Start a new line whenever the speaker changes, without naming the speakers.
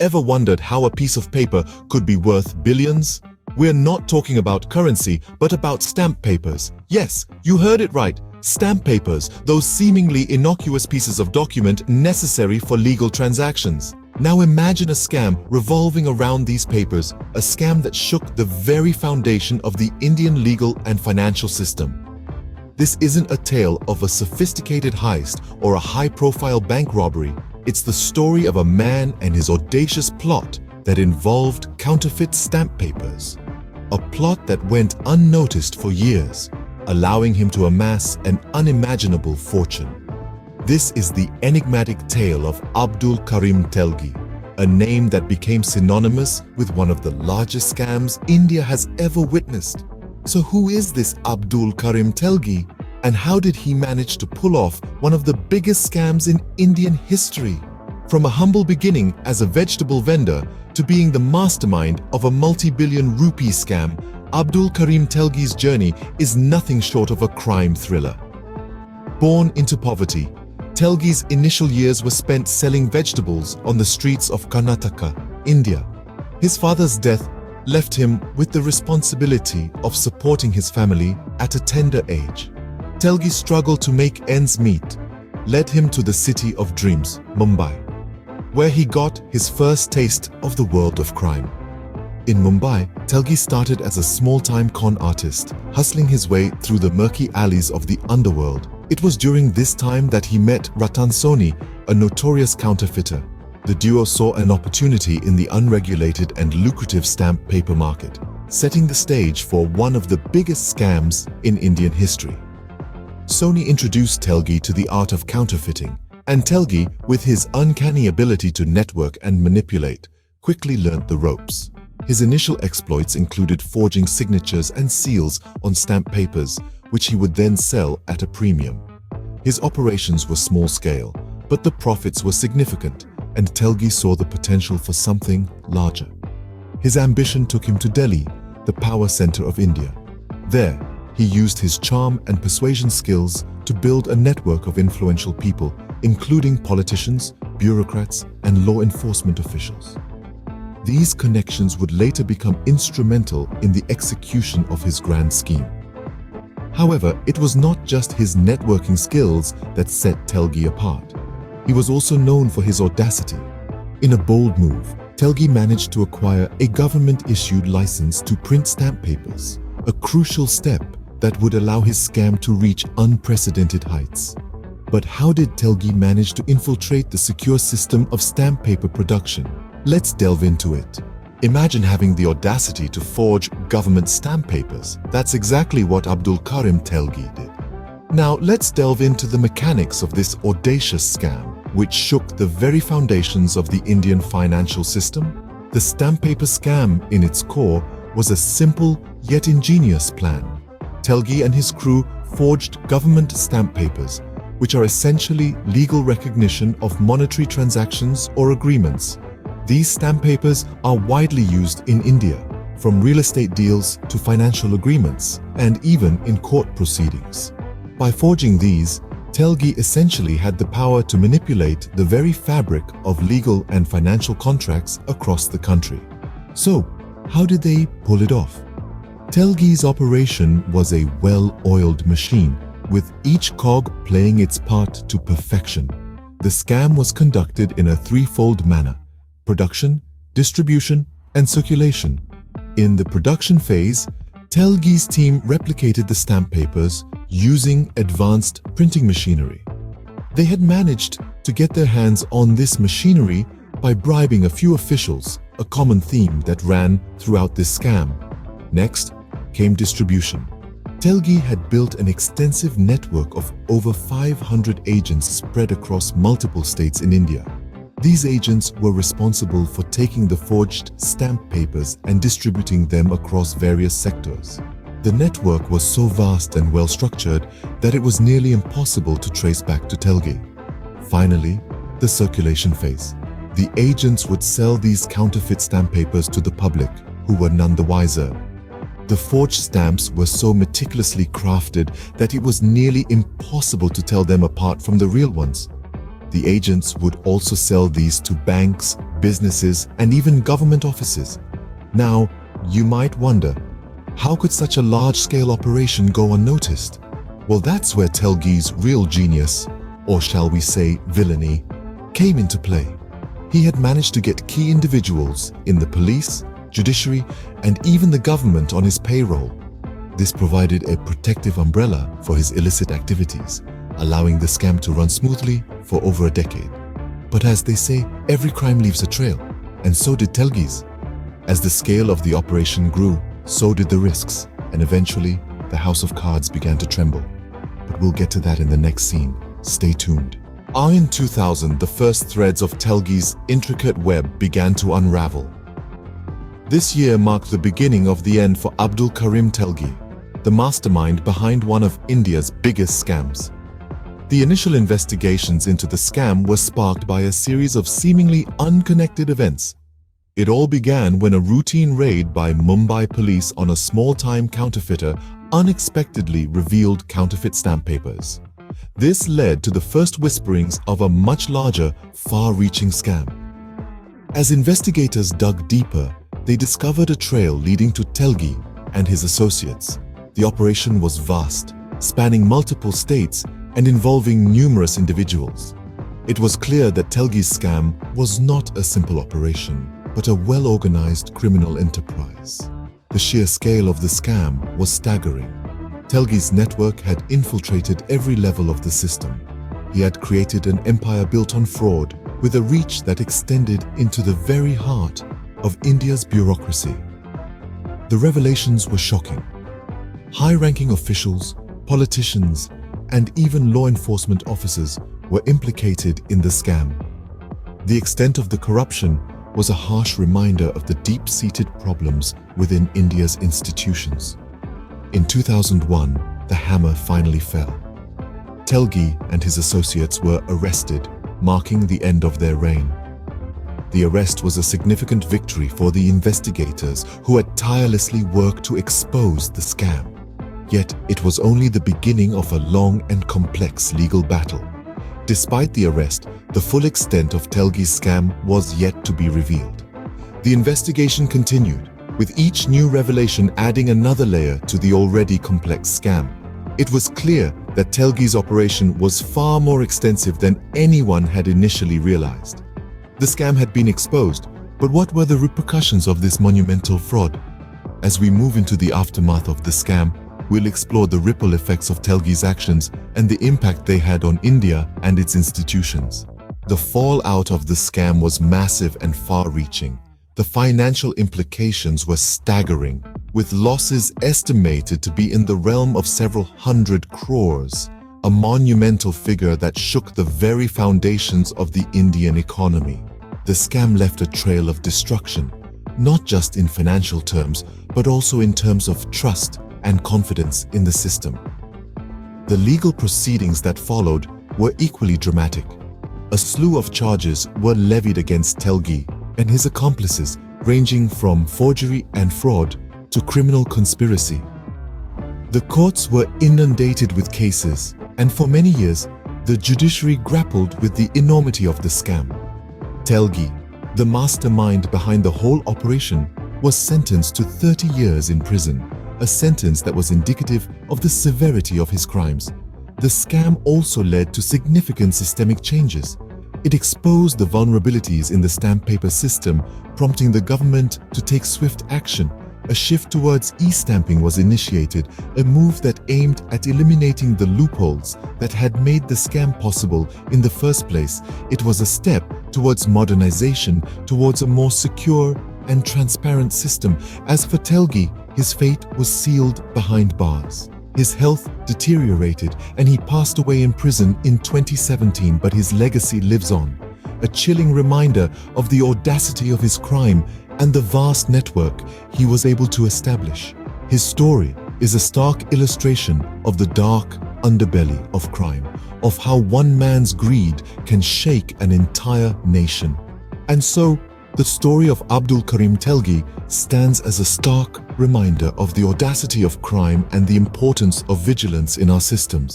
Ever wondered how a piece of paper could be worth billions? We're not talking about currency, but about stamp papers. Yes, you heard it right. Stamp papers, those seemingly innocuous pieces of document necessary for legal transactions. Now imagine a scam revolving around these papers, a scam that shook the very foundation of the Indian legal and financial system. This isn't a tale of a sophisticated heist or a high-profile bank robbery. It's the story of a man and his audacious plot that involved counterfeit stamp papers. A plot that went unnoticed for years, allowing him to amass an unimaginable fortune. This is the enigmatic tale of Abdul Karim Telgi, a name that became synonymous with one of the largest scams India has ever witnessed. So who is this Abdul Karim Telgi, and how did he manage to pull off one of the biggest scams in Indian history? From a humble beginning as a vegetable vendor to being the mastermind of a multi-billion rupee scam, Abdul Karim Telgi's journey is nothing short of a crime thriller. Born into poverty, Telgi's initial years were spent selling vegetables on the streets of Karnataka, India. His father's death left him with the responsibility of supporting his family at a tender age. Telgi's struggle to make ends meet led him to the city of dreams, Mumbai, where he got his first taste of the world of crime. In Mumbai, Telgi started as a small-time con artist, hustling his way through the murky alleys of the underworld. It was during this time that he met Ratan Soni, a notorious counterfeiter. The duo saw an opportunity in the unregulated and lucrative stamp paper market, setting the stage for one of the biggest scams in Indian history. Soni introduced Telgi to the art of counterfeiting, and Telgi, with his uncanny ability to network and manipulate, quickly learnt the ropes. His initial exploits included forging signatures and seals on stamp papers, which he would then sell at a premium. His operations were small-scale, but the profits were significant, and Telgi saw the potential for something larger. His ambition took him to Delhi, the power center of India. There, he used his charm and persuasion skills to build a network of influential people, including politicians, bureaucrats, and law enforcement officials. These connections would later become instrumental in the execution of his grand scheme. However, it was not just his networking skills that set Telgi apart. He was also known for his audacity. In a bold move, Telgi managed to acquire a government-issued license to print stamp papers, a crucial step that would allow his scam to reach unprecedented heights. But how did Telgi manage to infiltrate the secure system of stamp paper production? Let's delve into it. Imagine having the audacity to forge government stamp papers. That's exactly what Abdul Karim Telgi did. Now let's delve into the mechanics of this audacious scam, which shook the very foundations of the Indian financial system. The stamp paper scam, in its core, was a simple yet ingenious plan. Telgi and his crew forged government stamp papers, which are essentially legal recognition of monetary transactions or agreements. These stamp papers are widely used in India, from real estate deals to financial agreements, and even in court proceedings. By forging these, Telgi essentially had the power to manipulate the very fabric of legal and financial contracts across the country. So, how did they pull it off? Telgi's operation was a well-oiled machine, with each cog playing its part to perfection. The scam was conducted in a threefold manner: production, distribution, and circulation. In the production phase, Telgi's team replicated the stamp papers using advanced printing machinery. They had managed to get their hands on this machinery by bribing a few officials, a common theme that ran throughout this scam. Next came distribution. Telgi had built an extensive network of over 500 agents spread across multiple states in India. These agents were responsible for taking the forged stamp papers and distributing them across various sectors. The network was so vast and well-structured that it was nearly impossible to trace back to Telgi. Finally, the circulation phase. The agents would sell these counterfeit stamp papers to the public, who were none the wiser. The forged stamps were so meticulously crafted that it was nearly impossible to tell them apart from the real ones. The agents would also sell these to banks, businesses, and even government offices. Now, you might wonder, how could such a large-scale operation go unnoticed? Well, that's where Telgi's real genius, or shall we say villainy, came into play. He had managed to get key individuals in the police, judiciary, and even the government on his payroll. This provided a protective umbrella for his illicit activities, allowing the scam to run smoothly for over a decade. But as they say, every crime leaves a trail, and so did Telgi's. As the scale of the operation grew, so did the risks, and eventually, the house of cards began to tremble. But we'll get to that in the next scene. Stay tuned. In 2000, the first threads of Telgi's intricate web began to unravel. This year marked the beginning of the end for Abdul Karim Telgi, the mastermind behind one of India's biggest scams. The initial investigations into the scam were sparked by a series of seemingly unconnected events. It all began when a routine raid by Mumbai police on a small-time counterfeiter unexpectedly revealed counterfeit stamp papers. This led to the first whisperings of a much larger, far-reaching scam. As investigators dug deeper, they discovered a trail leading to Telgi and his associates. The operation was vast, spanning multiple states and involving numerous individuals. It was clear that Telgi's scam was not a simple operation, but a well-organized criminal enterprise. The sheer scale of the scam was staggering. Telgi's network had infiltrated every level of the system. He had created an empire built on fraud, with a reach that extended into the very heart of India's bureaucracy. The revelations were shocking. High-ranking officials, politicians, and even law enforcement officers were implicated in the scam. The extent of the corruption was a harsh reminder of the deep-seated problems within India's institutions. In 2001, the hammer finally fell. Telgi and his associates were arrested, marking the end of their reign. The arrest was a significant victory for the investigators who had tirelessly worked to expose the scam. Yet it was only the beginning of a long and complex legal battle. Despite the arrest, the full extent of Telgi's scam was yet to be revealed. The investigation continued, with each new revelation adding another layer to the already complex scam. It was clear that Telgi's operation was far more extensive than anyone had initially realized. The scam had been exposed, but what were the repercussions of this monumental fraud? As we move into the aftermath of the scam, we'll explore the ripple effects of Telgi's actions and the impact they had on India and its institutions. The fallout of the scam was massive and far-reaching. The financial implications were staggering, with losses estimated to be in the realm of several hundred crores, a monumental figure that shook the very foundations of the Indian economy. The scam left a trail of destruction, not just in financial terms, but also in terms of trust and confidence in the system. The legal proceedings that followed were equally dramatic. A slew of charges were levied against Telgi and his accomplices, ranging from forgery and fraud to criminal conspiracy. The courts were inundated with cases, and for many years, the judiciary grappled with the enormity of the scam. Telgi, the mastermind behind the whole operation, was sentenced to 30 years in prison, a sentence that was indicative of the severity of his crimes. The scam also led to significant systemic changes. It exposed the vulnerabilities in the stamp paper system, prompting the government to take swift action. A shift towards e-stamping was initiated, a move that aimed at eliminating the loopholes that had made the scam possible in the first place. It was a step towards modernization, towards a more secure and transparent system. As for Telgi, his fate was sealed behind bars. His health deteriorated and he passed away in prison in 2017, but his legacy lives on, a chilling reminder of the audacity of his crime and the vast network he was able to establish. His story is a stark illustration of the dark underbelly of crime, of how one man's greed can shake an entire nation. And so, the story of Abdul Karim Telgi stands as a stark reminder of the audacity of crime and the importance of vigilance in our systems.